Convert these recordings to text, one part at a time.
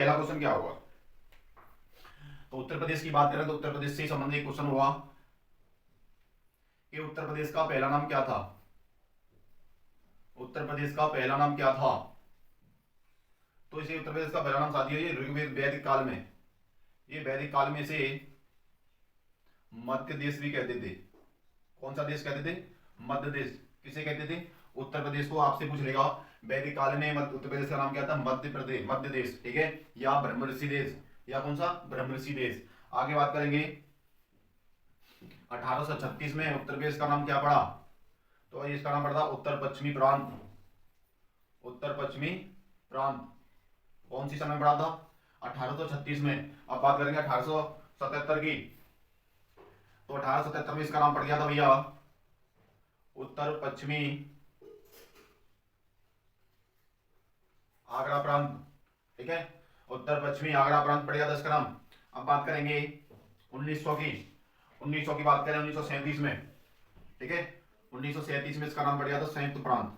पहला क्वेश्चन क्या होगा? तो उत्तर प्रदेश की बात करें तो उत्तर प्रदेश से संबंधित एक क्वेश्चन हुआ कि उत्तर प्रदेश का पहला नाम क्या था। उत्तर प्रदेश का पहला नाम क्या था? तो इसे उत्तर प्रदेश का पहला नाम साथियों ये ऋग्वेद वैदिक काल में, ये वैदिक काल में से मध्य देश भी कहते थे। कौन सा देश कहते थे? मध्य देश। किसे कहते थे? उत्तर प्रदेश को। आपसे पूछ लेगा वैदिक काल में उत्तर प्रदेश का नाम क्या था? मध्य प्रदेश, मध्य देश, ठीक है, या ब्रह्मऋषि देश, या कौन सा? ब्रह्मऋषि देश। आगे बात करेंगे 1836 में उत्तर प्रदेश का नाम क्या पड़ा? तो इसका नाम पड़ा उत्तर पश्चिमी प्रांत। उत्तर पश्चिमी प्रांत। कौन सी सन में पड़ा था? 1836 में। अब बात करेंगे 1877 की। तो 1877 में इसका नाम पड़ गया था भैया उत्तर पश्चिमी आगरा प्रांत, ठीक है, उत्तर पश्चिमी आगरा प्रांत पड़ गया था इसका नाम। अब बात करेंगे 1900 की। 1900 की बात करें 1937 में, ठीक है, 1937 में इसका नाम पड़ गया था संयुक्त प्रांत।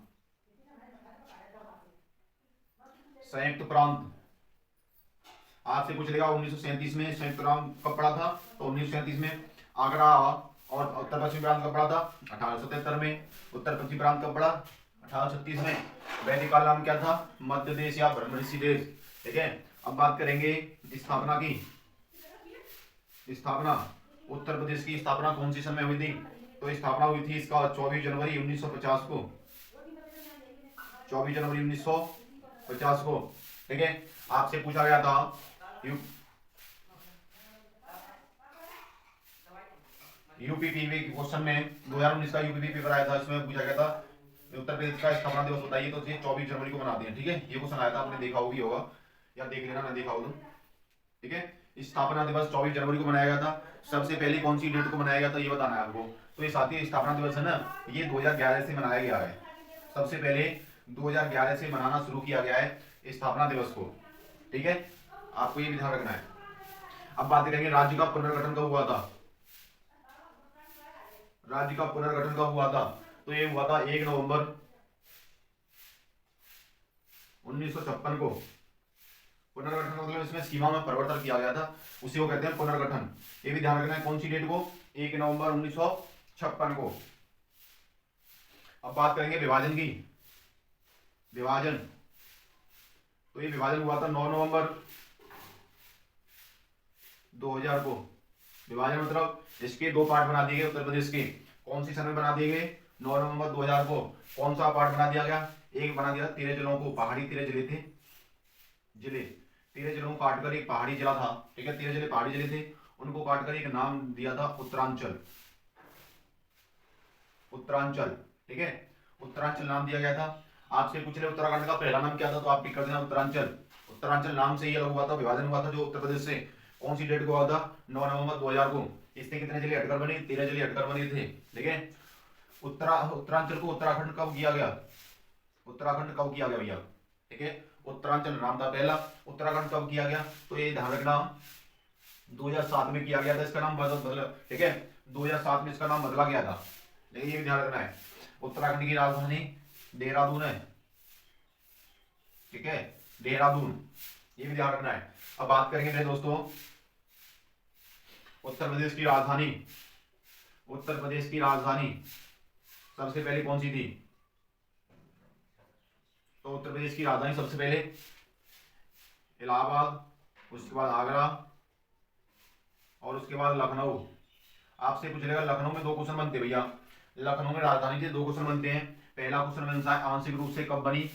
संयुक्त प्रांत। आपसे पूछ लेगा 1937 में संयुक्त प्रांत कब पड़ा था? तो 1937 में। आगरा और उत्तर पश्चिमी प्रांत कब पड़ा था? 1877 में। उत्तर पश्चिमी प्रांत कब पड़ा? 1836 में। वैदिक काल नाम क्या था? मध्य देश या ब्रह्मऋषि देश, ठीक है। अब बात करेंगे स्थापना की। स्थापना, उत्तर प्रदेश की स्थापना कौन सी सन में हुई थी? तो स्थापना हुई थी इसका 24 जनवरी 1950 को। 24 जनवरी 1950 को, ठीक है। आपसे पूछा गया था यूपीपीवी क्वेश्चन में 2019 का यूपीपी पेपर आया था, इसमें पूछा गया था उत्तर प्रदेश का स्थापना दिवस बताइए, तो ये 24 जनवरी को मनाते हैं, ठीक है। ये क्वेश्चन आया था, आपने देखा भी होगा या देख लेना, ना देखा हो तो, ठीक है। स्थापना दिवस 24 जनवरी को मनाया गया था। सबसे पहले कौन सी डेट को मनाया गया था ये बताना है आपको। तो ये साथी स्थापना दिवस है ना, ये 2011 से मनाया गया है। सबसे पहले 2011 से मनाना शुरू किया गया है स्थापना दिवस को, ठीक है, आपको ये भी ध्यान रखना है। अब बात करेंगे राज्य का पुनर्गठन कब हुआ था। राज्य का पुनर्गठन कब हुआ था? तो ये हुआ था 1 नवंबर 1956 को। पुनर्गठन मतलब इसमें सीमा में परिवर्तन किया गया था, उसी को कहते हैं पुनर्गठन। ये भी ध्यान रखना है, कौन सी डेट को? 1 नवंबर 1956 को। अब बात करेंगे विभाजन की। विभाजन, तो ये विभाजन हुआ था 9 नवंबर 2000 को। विभाजन मतलब इसके दो पार्ट बना दिए गए उत्तर प्रदेश के। कौन सी सन में बना दिए गए? 9 नवंबर 2000 को। कौन सा पार्ट बना दिया गया? एक बना दिया 13 जिलों को, पहाड़ी 13 जिले थे, जिले 13 जिलों को काटकर एक पहाड़ी जिला था, ठीक है, 13 जिले पहाड़ी जिले थे, उनको काटकर एक नाम दिया था उत्तरांचल। उत्तरांचल, ठीक है, उत्तरांचल नाम दिया गया था। आपसे पूछ रहे उत्तराखंड का पहला नाम क्या था, तो आप टिक कर देना उत्तरांचल। उत्तरांचल नाम से ही अलग हुआ था, विभाजन हुआ था जो उत्तर प्रदेश से। कौन सी डेट को हुआ था? 9 नवंबर 2000 को। इससे कितने जिले हटकर बने? 13 जिले हटकर बने थे, ठीक है। उत्तरांचल को उत्तराखंड कब किया गया? उत्तराखंड कब किया गया भैया? ठीक है, उत्तरांचल नाम था पहला, उत्तराखंड कब किया गया? तो ये ध्यान रखना 2007 में किया गया था, इसका नाम बदल, ठीक है, 2007 में इसका नाम बदला गया था, लेकिन ये भी ध्यान रखना है उत्तराखंड की राजधानी देहरादून है, ठीक है, देहरादून, ये भी ध्यान रखना है। अब बात करेंगे मेरे दोस्तों उत्तर प्रदेश की राजधानी। उत्तर प्रदेश की राजधानी सबसे पहले कौन सी थी? तो उत्तर प्रदेश की राजधानी सबसे पहले इलाहाबाद, उसके बाद आगरा और उसके बाद लखनऊ। आपसे पूछ लेगा लखनऊ में दो क्वेश्चन बनते भैया, लखनऊ में राजधानी से दो क्वेश्चन बनते हैं। पहला क्वेश्चन बनता है आंशिक रूप से कब बनी?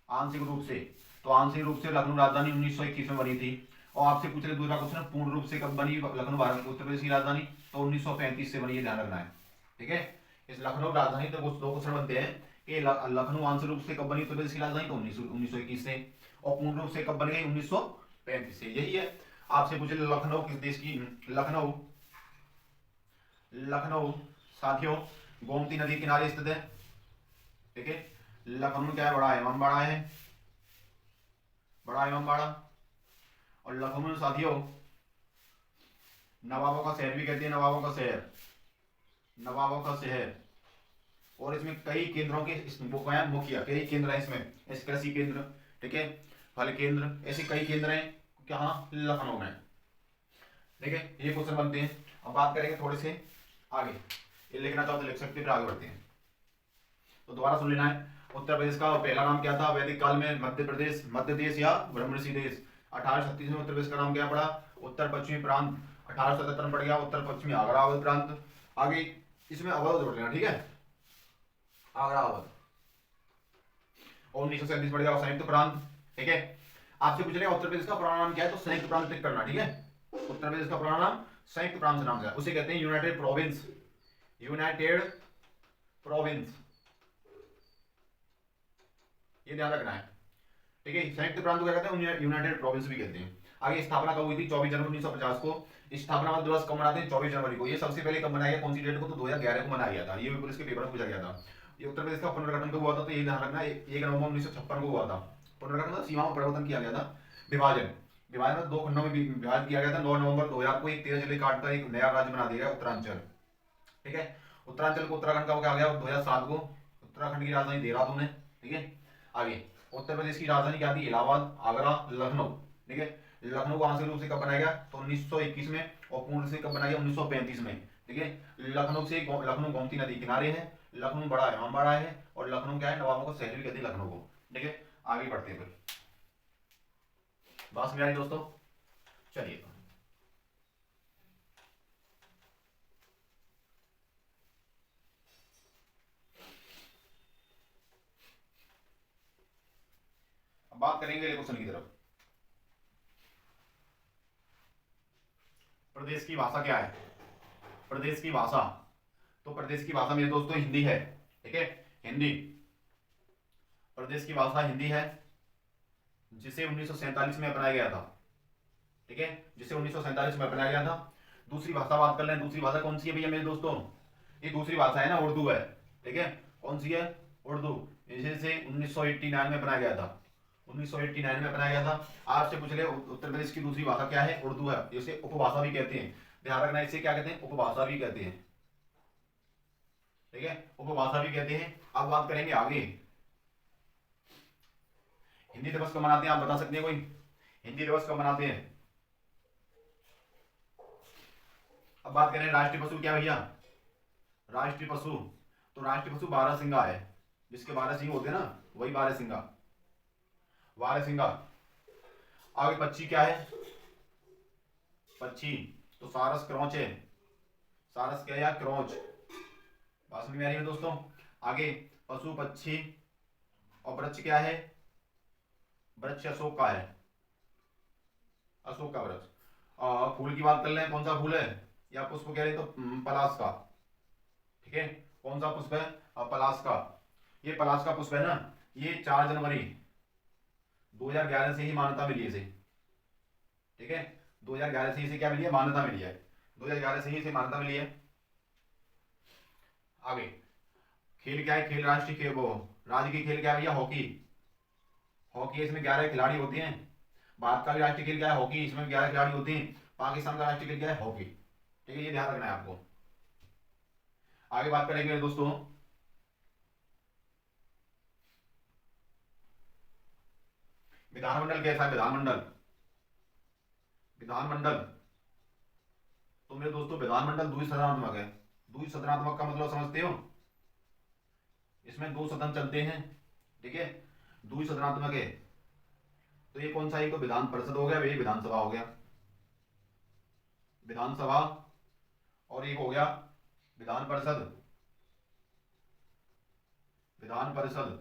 आंशिक रूप से, तो आंशिक रूप से लखनऊ राजधानी 1921 में बनी थी। और आपसे पूछ रहे दूसरा क्वेश्चन पूर्ण रूप से कब बनी लखनऊ भारत उत्तर प्रदेश की राजधानी? तो 1935 से बनी है, ध्यान रखना है, ठीक है। इस लखनऊ राजधानी तो दो क्वेश्चन बनते हैं कि लखनऊ आंशिक रूप से कब बनी उत्तर प्रदेश की राजधानी? तो 1921 से। और पूर्ण रूप से कब बन गई? 1935 से, यही है। आपसे पूछे लखनऊ किस देश की? लखनऊ, लखनऊ साथियों गोमती नदी किनारे स्थित है, ठीक है। लखनऊ क्या है? बड़ा है, इमामबाड़ा है, बड़ा इमामबाड़ा। और लखनऊ साथियों नवाबों का शहर भी कहते हैं, नवाबों का शहर, नवाबों का शहर। और इसमें कई केंद्रों के मुखिया कई केंद्र है इसमें, इस कृषि केंद्र, ठीक है। फल केंद्र, ऐसे कई केंद्र हैं कहाँ, लखनऊ में। ठीक है, ये क्वेश्चन बनते हैं। अब बात करेंगे थोड़े से आगे, ये लिखना चाहो तो लिख सकते हैं, फिर आगे बढ़ते हैं। तो दोबारा सुन लेना है। उत्तर प्रदेश का पहला नाम क्या था वैदिक काल में, मध्य प्रदेश, मध्य देश या ब्रह्मऋषि देश। 1836 में उत्तर प्रदेश का नाम क्या पड़ा, उत्तर पश्चिमी प्रांत। 1877 में पड़ गया उत्तर पश्चिमी आगरा अवध प्रांत। आगे इसमें अवध जोड़ लेना, ठीक है, आगरा अवध। और 1937 पड़ गया संयुक्त प्रांत। ठीक है, आपसे पूछ लेगा उत्तर प्रदेश का पुराना नाम क्या है, तो संयुक्त प्रांत टिक करना, ठीक है। उत्तर प्रदेश का पुराना नाम संयुक्त प्रांत से नाम है, उसे कहते हैं यूनाइटेड प्रोविंस, यूनाइटेड प्रोविंस, ये ध्यान रखना है। ठीक है, संयुक्त प्रांत को क्या कहते हैं, यूनाइटेड प्रोविंस भी कहते हैं। आगे स्थापना कब हुई थी, 24 जनवरी 1950 को। स्थापना दिवस कब मनाते हैं, 24 जनवरी को। ये सबसे पहले कब मनाया गया, कौन सी डेट को, तो 2011 को मनाया गया था। ये भी पुलिस के पेपर में पूछा गया था। ये उत्तर प्रदेश का पुनर्गठन कब हुआ था, तो ये ध्यान रखना, 1 नवंबर 1956 को हुआ था। पुनर्गठन मतलब सीमा में परिवर्तन किया गया था, विभाजन, विभाजन में 2 खंडों में विभाजित किया गया था। 9 नवंबर 2000 को एक 13 जिले काटकर एक नया राज्य बना दिया गया, उत्तरांचल। ठीक है, उत्तरांचल को उत्तराखंड का क्या हो गया 2007 को। उत्तराखंड की राजधानी देहरादून है। ठीक है, आगे उत्तर प्रदेश की राजधानी क्या थी, इलाहाबाद, आगरा, लखनऊ। ठीक है, लखनऊ को आंशिक रूप से कब बनाया गया, तो 1921 में, और पूर्ण से कब बनाया गया, 1935 में। ठीक है, लखनऊ से लखनऊ गोमती नदी किनारे है, लखनऊ बड़ा है, हम बड़ा है, और लखनऊ क्या है, नवाबों को शहर भी कहते हैं लखनऊ को। ठीक है, आगे बढ़ते हैं फिर, बात समझ आ रही दोस्तों, चलिए। अब बात करेंगे क्वेश्चन की तरफ। प्रदेश की भाषा क्या है, प्रदेश की भाषा, तो प्रदेश की भाषा मेरे दोस्तों हिंदी है। ठीक है, हिंदी, प्रदेश की भाषा हिंदी है, जिसे 1947 में अपनाया गया था। ठीक है, जिसे 1947 में अपनाया गया था। दूसरी भाषा बात कर लें, दूसरी भाषा कौन सी है भैया मेरे दोस्तों, ये दूसरी भाषा है ना, उर्दू है। ठीक है, कौन सी है, उर्दू, जिसे 1989 में अपनाया गया था। 1989 में अपनाया गया था। आपसे पूछ ले उत्तर प्रदेश की दूसरी भाषा क्या है, उर्दू है, इसे उपभाषा भी कहते हैं। ध्यान रखना, इसे क्या कहते हैं, उपभाषा भी कहते हैं। ठीक है, उपभाषा भी कहते हैं। अब बात करेंगे आगे, हिंदी दिवस कब मनाते हैं, आप बता सकते हैं कोई, हिंदी दिवस कब मनाते हैं। अब बात करें राष्ट्रीय पशु क्या भैया, राष्ट्रीय पशु, तो राष्ट्रीय पशु बारहसिंगा है, जिसके 12 सिंह होते हैं ना, वही बारहसिंगा, बारहसिंगा। आगे पक्षी क्या है, पक्षी, तो सारस क्रौच है, सारस क्या है या क्रौच, बात समझ में आ रही है दोस्तों। आगे पशु पक्षी, और वृक्ष क्या है, वृक्ष अशोक का है, अशोक का वृक्ष। और फूल की बात कर लें, कौन सा फूल है, या पुष्प कह रहे तो पलाश का। ठीक है, कौन सा पुष्प है, पलाश का। ये पलाश का पुष्प है ना, ये 4 जनवरी 2011 से ही मान्यता मिली है इसे। ठीक है, 2011 से इसे क्या मिली है, मान्यता मिली है, 2011 से ही इसे मान्यता मिली है। आगे खेल क्या है, खेल राष्ट्रीय खेल, वो राज्य की खेल क्या है भैया, हॉकी, हॉकी, इसमें 11 खिलाड़ी होते हैं। भारत का भी राष्ट्रीय खेल क्या है, हॉकी, इसमें 11 खिलाड़ी होते हैं। पाकिस्तान का राष्ट्रीय खेल क्या है, हॉकी। ठीक है, ये ध्यान रखना है आपको। आगे बात करेंगे दोस्तों, विधानमंडल कैसा है, विधानमंडल, विधानमंडल, तो मेरे दोस्तों विधानमंडल द्विसदनात्मक है। द्विसदनात्मक का मतलब समझते हो, इसमें 2 सदन चलते हैं। ठीक है, द्विसदनात्मक है, तो ये कौन सा, एक तो विधान परिषद हो गया, ये विधानसभा हो गया, विधानसभा, और एक हो गया विधान परिषद, विधान परिषद,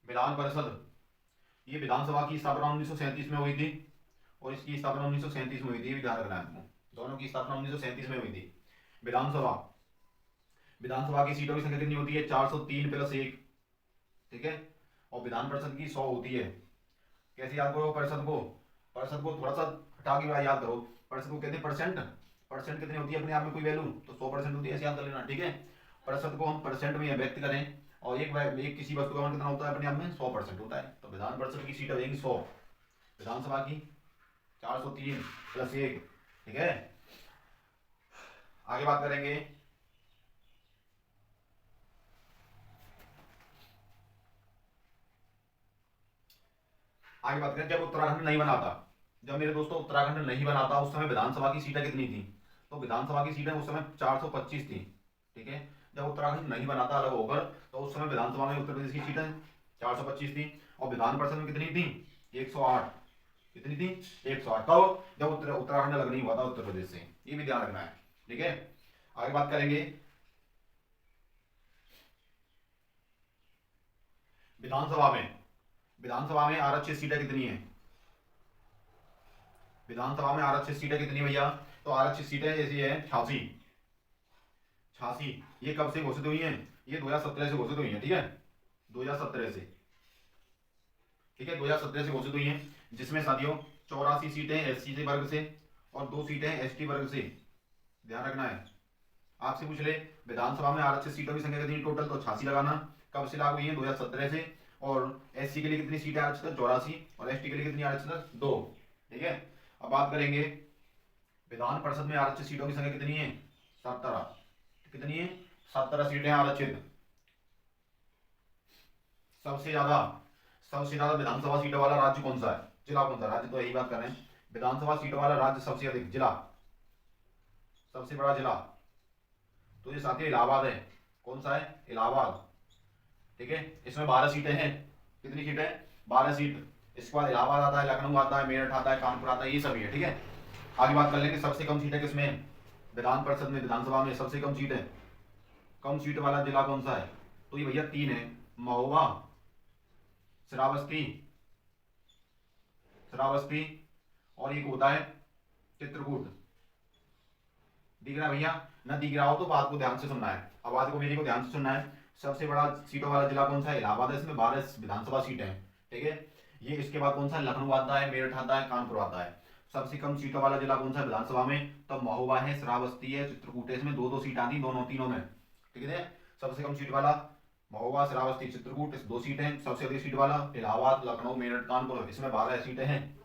विधान परिषद। ये विधानसभा की स्थापना 1937 में हुई थी, और इसकी स्थापना 1937 में हुई थी, ये भी ध्यान रखना है आपको, दोनों की स्थापना 1937 में हुई थी। विधानसभा, विधानसभा की सीटों की संख्या कितनी होती है, 403 प्लस 1। ठीक है, और विधान परिषद की 100 होती है। कैसे याद करो परिषद को, परिषद को थोड़ा सा हटा के याद करो, परिषद को कहते हैं परसेंट, परसेंट कितनी होती है अपने आप में कोई वैल्यू, तो 100% होती है, ऐसे याद कर लेना। ठीक है, परिषद को हम परसेंट में व्यक्त करें, और एक किसी वस्तु का मान कितना होता है अपने आप में, 100% होता है। तो विधान परिषद की सीट हो जाएगी 100, विधानसभा की 403 प्लस 1। ठीक है, आगे बात करेंगे, आगे बात करें, जब उत्तराखंड नहीं बना था, जब मेरे दोस्तों उत्तराखंड नहीं बना था, उस समय विधानसभा की सीटें कितनी थी? तो विधानसभा की सीटें उस समय 425 थी। ठीक है, जब उत्तराखंड नहीं बना था अलग होकर, तो उस समय विधानसभा में उत्तर प्रदेश की सीटें 425 थी, और विधान परिषद में कितनी थी? 108। कितनी थी? 108। कब? जब उत्तराखंड अलग नहीं हुआ था उत्तर प्रदेश से, ये भी ध्यान रखना है। ठीक है, आगे बात करेंगे विधानसभा में। विधानसभा में आरक्षित सीटें कितनी है? विधानसभा में आरक्षित सीटें कितनी भैया? तो आरक्षित सीटें ऐसी है 86। 86 ये कब से घोषित हुई हैं? ये 2017 से घोषित हुई हैं। ठीक है, 2017 से। ठीक है, 2017 से घोषित हुई हैं, जिसमें साथियों 84 सीटें एससी वर्ग से और 2 सीटें एसटी वर्ग से। ध्यान रखना है, आपसे पूछ ले विधानसभा में आरक्षित सीटों की संख्या कितनी टोटल, तो 86 लगाना। कब से लागू हुई है? 2017 से। और एससी के लिए कितनी सीटें आरक्षित है? 84। और एसटी के लिए कितनी आरक्षित है? 2। ठीक है, अब बात करेंगे विधान परिषद में आरक्षित सीटों की संख्या कितनी है? 17। कितनी है? 17 सीटें आरक्षित। सबसे ज्यादा विधानसभा सीटों वाला राज्य कौन सा है? जिला कौन सा? राज्य तो यही बात कर रहे हैं, विधानसभा सीटों वाला राज्य सबसे अधिक, जिला सबसे बड़ा जिला, तो ये साथी इलाहाबाद है। कौन सा है? इलाहाबाद। ठीक है, इसमें 12 सीटें हैं। कितनी सीटें? 12 सीट। इसके बाद इलाहाबाद आता है, लखनऊ आता है, मेरठ आता है, कानपुर आता है, ये सभी है। ठीक है, आगे बात कर लेंगे सबसे कम सीटें किसमें? विधान परिषद में, विधानसभा में सबसे कम सीटें, कम सीट वाला जिला कौन सा है? तो ये भैया 3 है, महोबा, श्रावस्ती, और एक होता है चित्रकूट। दिख रहा है भैया? ना दिख रहा हो तो बात को ध्यान से सुनना है, आवाज को मेरी को ध्यान से सुनना है। सबसे बड़ा सीटों वाला जिला कौन सा है? इलाहाबाद है, इसमें 12 विधानसभा सीटें हैं। ठीक है, ये इसके बाद कौन सा? लखनऊ आता है, मेरठ आता है, कानपुर आता है। सबसे कम सीटों वाला जिला कौन सा है विधानसभा में? तो महोबा है, श्रावस्ती है, चित्रकूट है। इसमें 2-2 सीट आती, दोनों तीनों में। ठीक है, सबसे कम सीट वाला महोबा, श्रावस्ती, चित्रकूट, इस 2 सीटें। सबसे अधिक सीट वाला इलाहाबाद, लखनऊ, मेरठ, कानपुर, इसमें 12 सीटें हैं।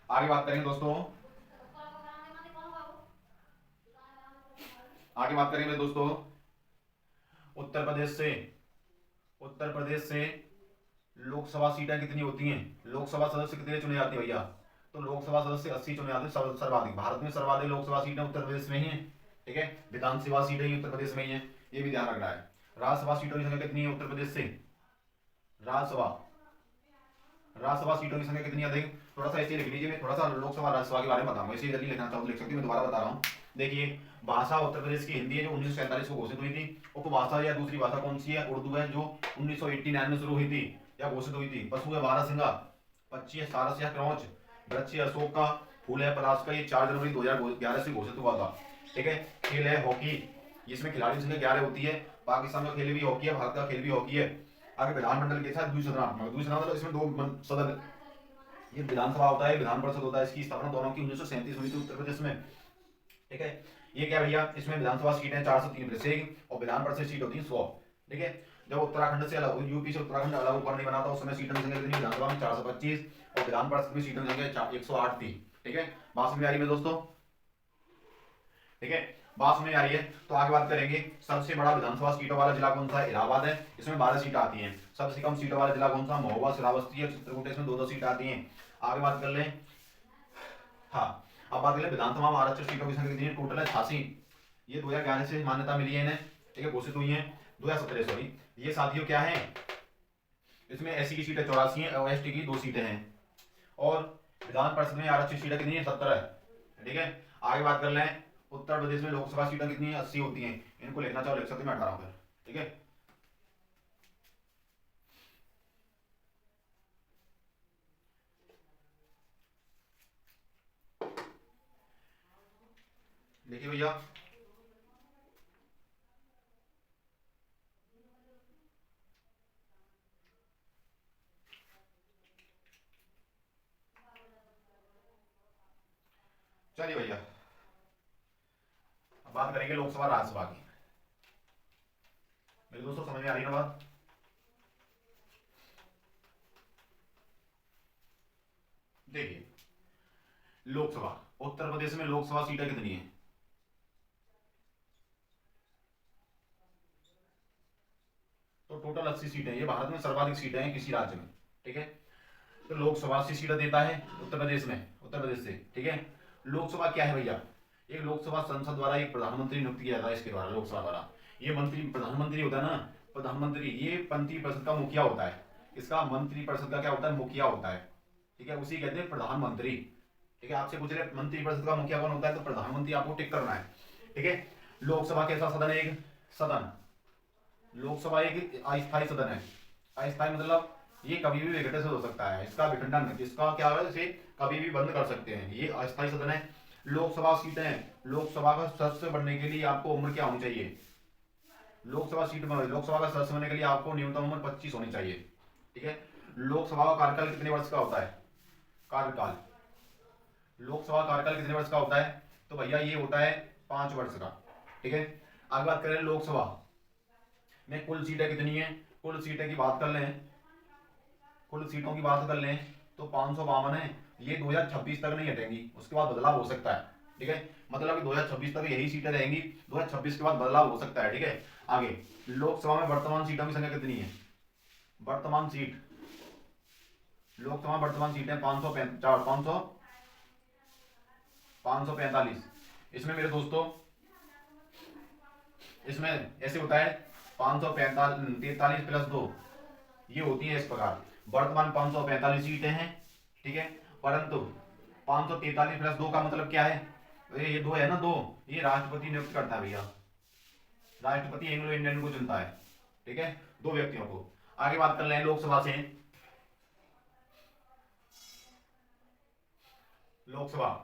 आगे बात करेंगे दोस्तों, आगे बात करेंगे दोस्तों उत्तर प्रदेश से लोकसभा सीटें कितनी होती हैं? लोकसभा सदस्य कितने चुने जाते हैं भैया? तो लोकसभा सदस्य 80 चुने जाते हैं, सर्वाधिक। भारत में सर्वाधिक लोकसभा सीटें उत्तर प्रदेश में ही हैं। ठीक है, विधानसभा सीटें ही उत्तर प्रदेश में ही हैं, ये भी ध्यान रखना है। राज्यसभा सीटों की संख्या कितनी है उत्तर प्रदेश से? राज्यसभा राज्यसभा सीटों की संख्या कितनी अधिक? थोड़ा सा ऐसे लिख लीजिए, मैं थोड़ा सा लोकसभा राज्यसभा के बारे में बताऊंगा, इसे जल्दी लिखना चाहो तो लिख सकते हो, मैं दोबारा बता रहा हूँ। देखिए, भाषा उत्तर प्रदेश की हिंदी है, जो 1947 को घोषित हुई थी। उपभाषा या दूसरी भाषा कौन सी है? उर्दू है, जो 1989 में शुरू हुई थी या घोषित हुई थी। पशु है बारहसिंगा, पक्षी है सारस या क्रौच, वृक्ष है अशोक का, फूल है पलाश का। ये 4 जनवरी 2011 से घोषित हुआ था। ठीक है, खेल है हॉकी, जिसमें खिलाड़ी संख्या 11 होती है। पाकिस्तान का खेल भी हॉकी है, भारत का खेल भी हॉकी है। आगे विधानमंडल के साथ द्विसदनात्मक, मतलब इसमें 2 सदन, ये विधानसभा होता है, विधान परिषद होता है। इसकी स्थापना दोनों की 1937 हुई थी उत्तर प्रदेश में। ठीक है, ये क्या भैया? इसमें विधानसभा सीटें 403 प्रतिशत और विधान परिषद सीट होती है 100। ठीक है, जब उत्तराखंड से अलग, यूपी से उत्तराखंड अलग ऊपर नहीं बना था, उस समय सीटों की संख्या कितनी? विधानसभा में 425 और विधान परिषद में सीटों की संख्या 108 थी। ठीक है, बात समझ में आ रही है दोस्तों? ठीक है, बात समझ में आ रही है? तो आगे बात करेंगे, सबसे बड़ा विधानसभा सीटों वाला जिला कौन सा है? इलाहाबाद है, इसमें 12 सीट आती हैं। सबसे कम सीटों वाला जिला कौन सा? महोबा, श्रावस्ती और चित्रकूट, इसमें 2-2 सीट आती हैं। आगे बात कर लें, हाँ, अब बात करें विधानसभा में आरक्षित सीटों की संख्या कितनी है? टोटल है 86। ये 2011 से मान्यता मिली है इन्हें। ठीक है, घोषित हुई है 2017, सॉरी। ये साथियों क्या है? इसमें एससी की सीटें 84 है और एसटी की 2 सीटें हैं। और विधान परिषद में आरक्षित सीटें कितनी है? 17 है। ठीक है, आगे बात कर लें, उत्तर प्रदेश में लोकसभा सीटें कितनी है? 80 होती हैं। इनको लिखना चाहो लिख सकते, मैं हटा रहा हूं फिर। ठीक है, देखिए भैया, चलिए भैया, अब बात करेंगे लोकसभा राज्यसभा की। मेरे दोस्तों समझ में आ रही है ना बात? देखिए, लोकसभा उत्तर प्रदेश में लोकसभा सीटें कितनी है? तो टोटल 80 सीटें, ये भारत में सर्वाधिक सीटें हैं किसी राज्य में। ठीक है, तो लोकसभा से सीटें देता है उत्तर प्रदेश में, उत्तर प्रदेश से, ठीक है। लोकसभा क्या है भैया, एक लोकसभा संसद द्वारा एक प्रधानमंत्री नियुक्त किया जाता है, इसके द्वारा लोकसभा द्वारा। ये मंत्री प्रधानमंत्री होता है ना, प्रधानमंत्री, ये मंत्री परिषद का मुखिया होता है, इसका मंत्री परिषद का क्या होता है, मुखिया होता है, ठीक है, उसी कहते हैं प्रधानमंत्री, ठीक है। आपसे पूछ रहे मंत्री परिषद का मुखिया कौन होता है, तो प्रधानमंत्री आपको टिक करना है, ठीक है। लोकसभा कैसा सदन है, एक सदन, लोकसभा एक अस्थायी सदन है। अस्थायी मतलब ये कभी भी विघटन से हो सकता है, इसका विखंडन, इसका क्या है, इसे कभी भी बंद कर सकते हैं, ये अस्थायी सदन है। लोकसभा सीटें, लोकसभा का सदस्य बनने के लिए आपको उम्र क्या होनी चाहिए, लोकसभा सीट में, लोकसभा का सदस्य बनने के लिए आपको न्यूनतम उम्र 25 होनी चाहिए, ठीक है। लोकसभा का कार्यकाल कितने वर्ष का होता है, कार्यकाल, लोकसभा कार्यकाल कितने वर्ष का होता है, तो भैया ये होता है 5 वर्ष का, ठीक है। आगे बात करें लोकसभा में कुल सीटें कितनी है, कुल सीटें की बात कर लें, कुल सीटों की बात कर लें तो 552 है, ये 2026 तक नहीं हटेंगी, उसके बाद बदलाव हो सकता है, ठीक है। मतलब कि 2026 तक यही सीटें रहेंगी, 2026 के बाद बदलाव हो सकता है, ठीक है। आगे लोकसभा में वर्तमान सीटों की संख्या कितनी है, वर्तमान सीट, लोकसभा वर्तमान सीटें 545। इसमें मेरे दोस्तों, इसमें ऐसे होता है 543 प्लस 2, ये होती है इस प्रकार, वर्तमान 545 सीटें हैं, ठीक है, परंतु 543 प्लस 2 का मतलब क्या है, ये 2 है ना, 2 ये राष्ट्रपति नियुक्त करता है भैया, राष्ट्रपति एंग्लो इंडियन को चुनता है, ठीक है, 2 व्यक्तियों को। आगे बात कर लें लोकसभा से, लोकसभा,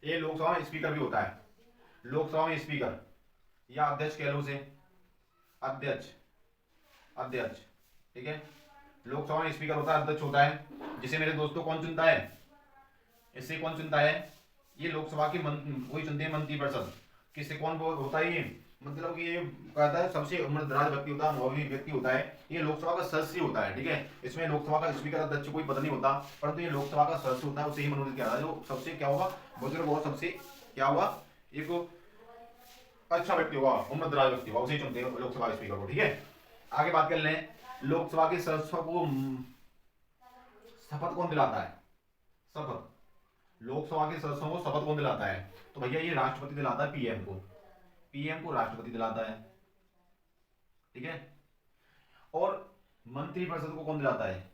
ये लोकसभा में स्पीकर भी होता है, लोकसभा में स्पीकर या अध्यक्ष कह लो उसे, अध्यक्ष, अध्यक्ष, ठीक है। लोकसभा में स्पीकर होता है, अध्यक्ष होता है, जिसे मेरे दोस्तों कौन चुनता है, इससे कौन चुनता है, ये लोकसभा की वही चुनते हैं मंत्री परिषद, किससे कौन होता है ये, मतलब कि ये कहता है सबसे उम्रदराज व्यक्ति होता है, अनुभवी व्यक्ति होता है, ये लोकसभा का सदस्य होता है, ठीक है। इसमें लोकसभा का स्पीकर अध्यक्ष कोई पद नहीं होता, परंतु ये लोकसभा का सदस्य होता है, उसे ही मनोनीत किया जाता है, जो सबसे क्या होगा, बुजुर्ग होगा, सबसे क्या हुआ, एक अच्छा व्यक्ति होगा, उम्रदराज व्यक्ति होगा, उसे चुनते हैं लोकसभा स्पीकर को, ठीक है। आगे बात कर लें लोकसभा के सदस्यों को शपथ कौन दिलाता है, शपथ, लोकसभा के सदस्यों को शपथ कौन दिलाता है, तो भैया ये राष्ट्रपति दिलाता है, पीएम को, पीएम को राष्ट्रपति दिलाता है, ठीक है। और मंत्री परिषद को कौन दिलाता है,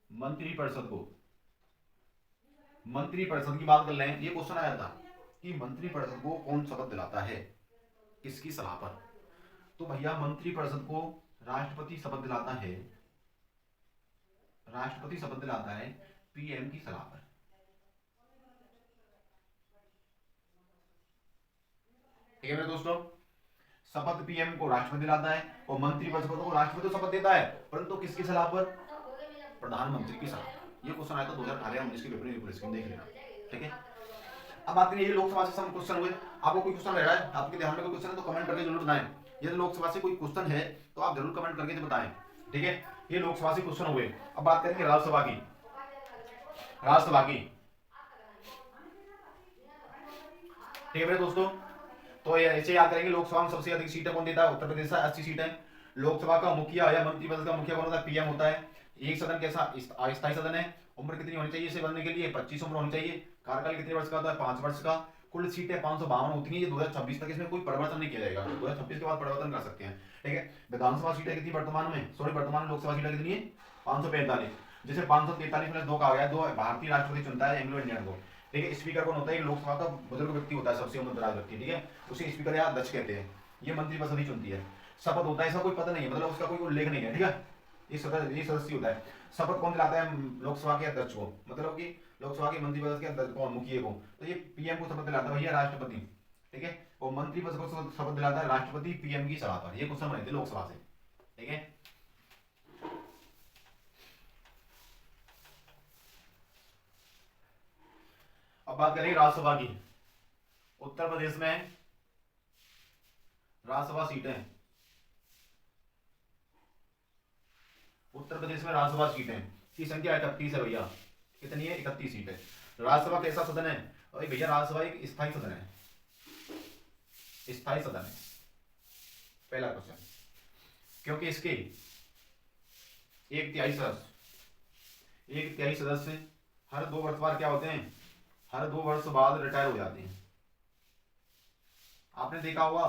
मंत्री परिषद को, मंत्री परिषद की बात कर लें, ये क्वेश्चन आया था कि मंत्री परिषद को कौन शपथ दिलाता है, किसकी सलाह पर, तो भैया मंत्री परिषद को राष्ट्रपति शपथ दिलाता है, राष्ट्रपति शपथ दिलाता है पीएम की सलाह पर, ठीक है मेरे दोस्तों। शपथ पीएम को राष्ट्रपति दिलाता है और मंत्री परिषद को राष्ट्रपति शपथ देता है, परंतु किसकी सलाह पर, प्रधानमंत्री की सलाह पर। ये क्वेश्चन आया था 2018-19 के पेपर में, पुलिस स्कीम देख लेना, ठीक है। अब बात करें ये लोकसभा से क्वेश्चन हुए, आपको कोई क्वेश्चन रह रहा है, आपके ध्यान में कोई क्वेश्चन है तो कमेंट करके जरूर बताएं, यदि लोकसभा से कोई क्वेश्चन है तो आप जरूर कमेंट करके बताएं, ठीक है। ये लोकसभा से क्वेश्चन हुए। अब बात करेंगे राज्यसभा की, राज्यसभा की, ठीक है मेरे दोस्तों। तो ऐसे याद करेंगे लोकसभा में सबसे अधिक सीटें कौन देता है, उत्तर प्रदेश 80 सीटें। लोकसभा का मुखिया या मंत्रिपरिषद का मुखिया कौन होता है, पीएम होता है। एक सदन कैसा अस्थायी सदन है, उम्र कितनी होनी चाहिए इसे बनने के लिए, 25 उम्र होनी चाहिए। कार्यकाल कितने वर्ष का होता है, 5 वर्ष का। कुल सीटें 552 होती हैं, ये 2026 तक, इसमें कोई परिवर्तन नहीं किया जाएगा, 2026 के बाद परिवर्तन कर सकते हैं, ठीक है। विधानसभा सीटें कितनी वर्तमान में, सॉरी वर्तमान लोकसभा सीटें कितनी है, 545, जैसे 543 प्लस 2 का आ गया, 2 भारतीय राष्ट्रपति चुनता है एंग्लो इंडियन को, ठीक है। स्पीकर कौन होता है, लोकसभा का बुजुर्ग व्यक्ति होता है, सबसे उम्रदराज व्यक्ति, ठीक है, उसे स्पीकर या अध्यक्ष कहते हैं। ये मंत्रिपरिषद ही चुनती है। शपथ होता है, ऐसा कोई पता नहीं है, मतलब उसका कोई उल्लेख नहीं है, ठीक है। ये सदस्य होता है। शपथ कौन दिलाता है, लोकसभा के अध्यक्ष को, मतलब कि लोकसभा के मंत्रिपरिषद के अध्यक्ष कौन, मुखिया को, तो ये पीएम को शपथ दिलाता है भैया राष्ट्रपति, ठीक है। और मंत्रिपरिषद को शपथ दिलाता है राष्ट्रपति पीएम की सलाह पर। ये क्वेश्चन बने थे लोकसभा से, ठीक है। अब बात करेंगे राज्यसभा की। उत्तर प्रदेश में राज्यसभा सीटें, उत्तर प्रदेश में राज्यसभा सीटें की संख्या 31 है भैया। कितनी है, 31 सीटें। राज्यसभा कैसा सदन है, अरे भैया राज्यसभा एक स्थायी सदन है, स्थायी सदन है, पहला क्वेश्चन। क्योंकि इसके एक तिहाई सदस्य हर 2 वर्ष बाद क्या होते हैं, हर 2 वर्ष बाद रिटायर हो जाते हैं। आपने देखा होगा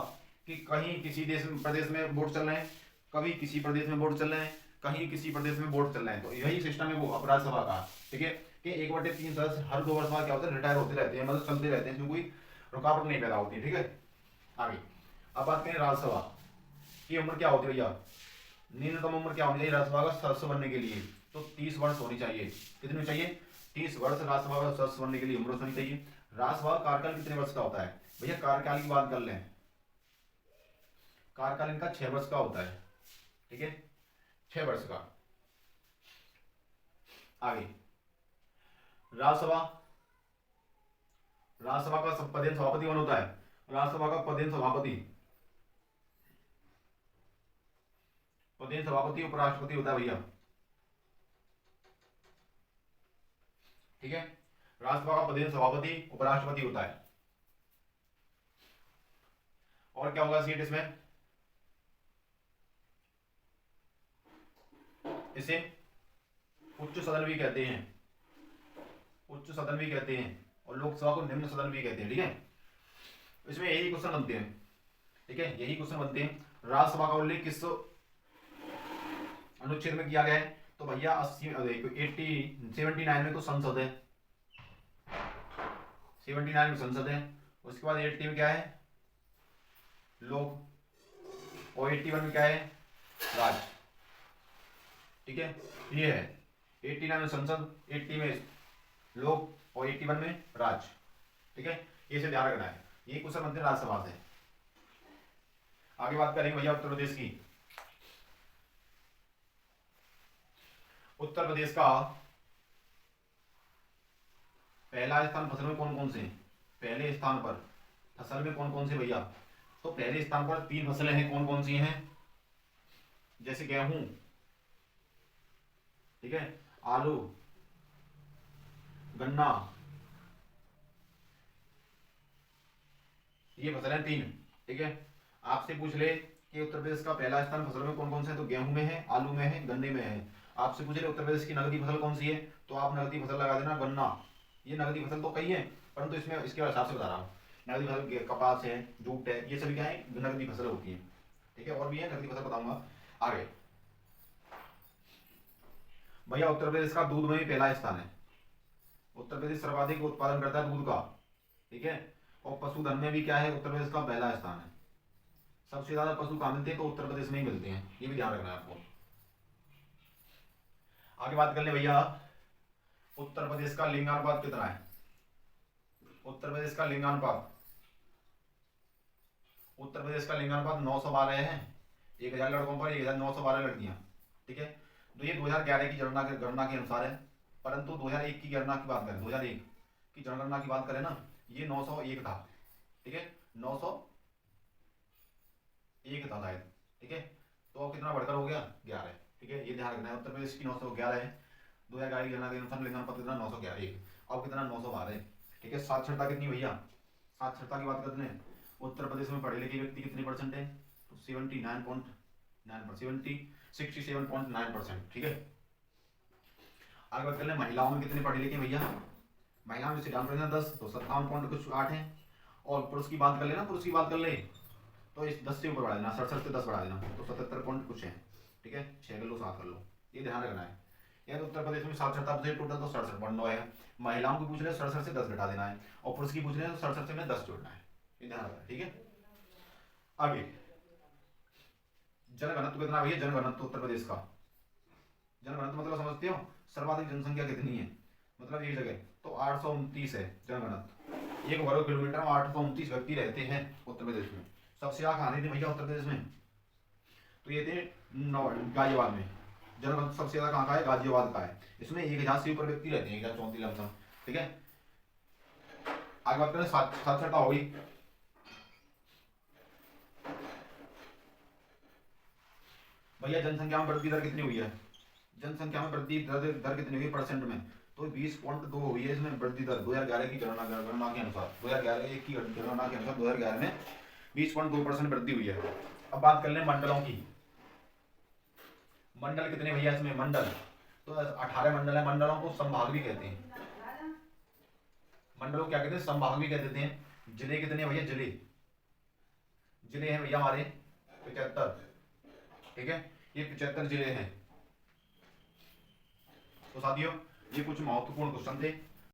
कि कहीं किसी प्रदेश में वोट चल रहे हैं, कभी किसी प्रदेश में वोट चल रहे हैं, कहीं किसी प्रदेश में वोट चल रहे हैं। तो यही सिस्टम है वो राज्यसभा का, ठीक है, कि 1/3 सदस्य हर 2 वर्ष बाद क्या होता है, रिटायर होते रहते हैं, मतलब चलते रहते हैं, इसमें कोई रुकावट नहीं पैदा होती, ठीक है। आगे अब बात करें राज्यसभा की उम्र क्या होती है भैया, न्यूनतम उम्र क्या होनी चाहिए राज्यसभा का सदस्य बनने के लिए, तो 30 वर्ष होनी चाहिए। कितनी चाहिए, 30 वर्ष राज्यसभा का सदस्य बनने के लिए उम्र होनी चाहिए। राज्यसभा कार्यकाल कितने वर्ष का होता है भैया, कार्यकाल की बात कर लें, कार्यकाल इनका 6 वर्ष का होता है, ठीक है, 6 वर्ष का। आगे राज्यसभा का पदेन सभापति कौन होता है, राज्यसभा का पदेन सभापति उपराष्ट्रपति होता है भैया, ठीक है, राज्यसभा का पदेन सभापति उपराष्ट्रपति होता है। और क्या होगा सीट इसमें, इसे उच्च सदन भी कहते हैं, उच्च सदन भी कहते हैं, और लोकसभा को निम्न सदन भी कहते हैं, ठीक है। इसमें यही क्वेश्चन बनते हैं, ठीक है, यही क्वेश्चन बनते हैं। राज्यसभा का उल्लेख किस अनुच्छेद में किया गया है, तो भैया 79 में तो संसद है, 79 में संसद है। उसके बाद 80 में क्या है, लोक, और 81 में क्या है, राज्य, ठीक है, ये है 89 में संसद, 80 में लोक, और 81 में राज्य, ठीक है, ये से ध्यान रखना है। ये क्वेश्चन बनते हैं राज्यसभा से। आगे बात करेंगे भैया उत्तर प्रदेश की। उत्तर प्रदेश का पहला स्थान फसल में कौन कौन से, पहले स्थान पर फसल में कौन कौन से भैया, तो पहले स्थान पर 3 फसलें हैं, कौन कौन सी हैं, जैसे गेहूं, ठीक है, आलू, गन्ना, ये फसलें 3, ठीक है। आपसे पूछ ले कि उत्तर प्रदेश का पहला स्थान फसलों में कौन कौन से है, तो गेहूं में है, आलू में है, गन्ने में है। आपसे पूछ ले उत्तर प्रदेश की नगदी फसल कौन सी है, तो आप नगदी फसल लगा देना गन्ना। ये नगदी फसल तो कई है, परंतु इसमें इसके हिसाब से बता रहा हूँ। नगदी फसल कपास है, जूट है, ये सभी क्या है, नगदी फसल होती है, ठीक है। और भी है नगदी फसल, बताऊंगा आगे। भैया उत्तर प्रदेश का दूध में भी पहला स्थान है, उत्तर प्रदेश सर्वाधिक उत्पादन करता है दूध का, ठीक है। और पशुधन में भी क्या है, उत्तर प्रदेश का पहला स्थान है। सबसे ज्यादा पशु कहाँ मिलते हैं, तो उत्तर प्रदेश में ही मिलते हैं, ये भी ध्यान रखना है आपको। आगे बात कर ले भैया, उत्तर प्रदेश का लिंगानुपात कितना है, उत्तर प्रदेश का लिंगानुपात, उत्तर प्रदेश का लिंगानुपात 912 है, 1000 लड़कों पर 1912 लड़कियां, ठीक है। तो ये 2011 की गणना के अनुसार है, परंतु 2001 की गणना की बात करें, 2001 की जनगणना की बात करें ना, ये 901 था, ठीक है, 901 था शायद, ठीक है। तो अब कितना बढ़कर हो गया, 11, ठीक है, ये ध्यान रखना है। उत्तर प्रदेश की 911 है, 2011 की गणना के अनुसार लिंगानुपात कितना 911, अब कितना 912, ठीक है। साक्षरता कितनी भैया, साक्षरता की बात करते हैं, उत्तर प्रदेश में पढ़े लिखे व्यक्ति कितने परसेंट है, तो 67.9%, ठीक है। आगे बात कर ले महिलाओं में कितने पढ़े लिखे भैया, महिलाओं में जैसे डाउन पॉइंट 10, तो 57.8 है। और पुरुष की बात कर लेना, पुरुष की बात कर ले तो इस 10 से ऊपर बढ़ा देना, 67 से 10 बढ़ा देना, तो 77 पॉइंट कुछ है, ठीक है, 6 कर लो 7 कर लो, ये ध्यान रखना है। यार उत्तर प्रदेश में साक्षरता टोटल तो 67.9 है, महिलाओं की पूछ रहे 67 से 10 घटा देना है, और पुरुष की पूछ रहे हैं तो 67 से 10 जोड़ना है, ये ध्यान रखना है, ठीक है। आगे जनघनत्व कितना भैया, जनघनत्व उत्तर प्रदेश का, जनघनत्व मतलब समझते हो, सर्वाधिक जनसंख्या कितनी है, मतलब एक जगह तो 829 है जनगणना, 1 वर्ग किलोमीटर में 829 व्यक्ति रहते हैं उत्तर प्रदेश में। सबसे ज्यादा कहाँ थे भैया उत्तर प्रदेश में, तो ये थे गाजियाबाद में, जनगणना सबसे ज्यादा कहाँ का है, गाजियाबाद का है। इसमें 1000 से ऊपर व्यक्ति रहते हैं, 1034 लमसम, ठीक है। आगे बात करें साक्षरता होगी, भैया जनसंख्या में वृद्धि दर कितनी हुई है, जनसंख्या में वृद्धि दर कितनी हुई परसेंट में, तो 20.2 हुई है इसमें वृद्धि दर 2011 की गणना के अनुसार, 2011 की गणना के अनुसार 2011 में 20.2% वृद्धि हुई है। अब बात कर लें मंडलों की, मंडल कितने भैया इसमें, मंडल तो 18 मंडल है। मंडलों को संभाग भी कहते हैं, मंडलों को क्या कहते हैं, संभाग भी कह देते हैं। जिले कितने भैया, जिले जिले हैं भैया हमारे 75, ठीक है, ये 75 जिले हैं। तो साथियों ये कुछ महत्वपूर्ण क्वेश्चन थे।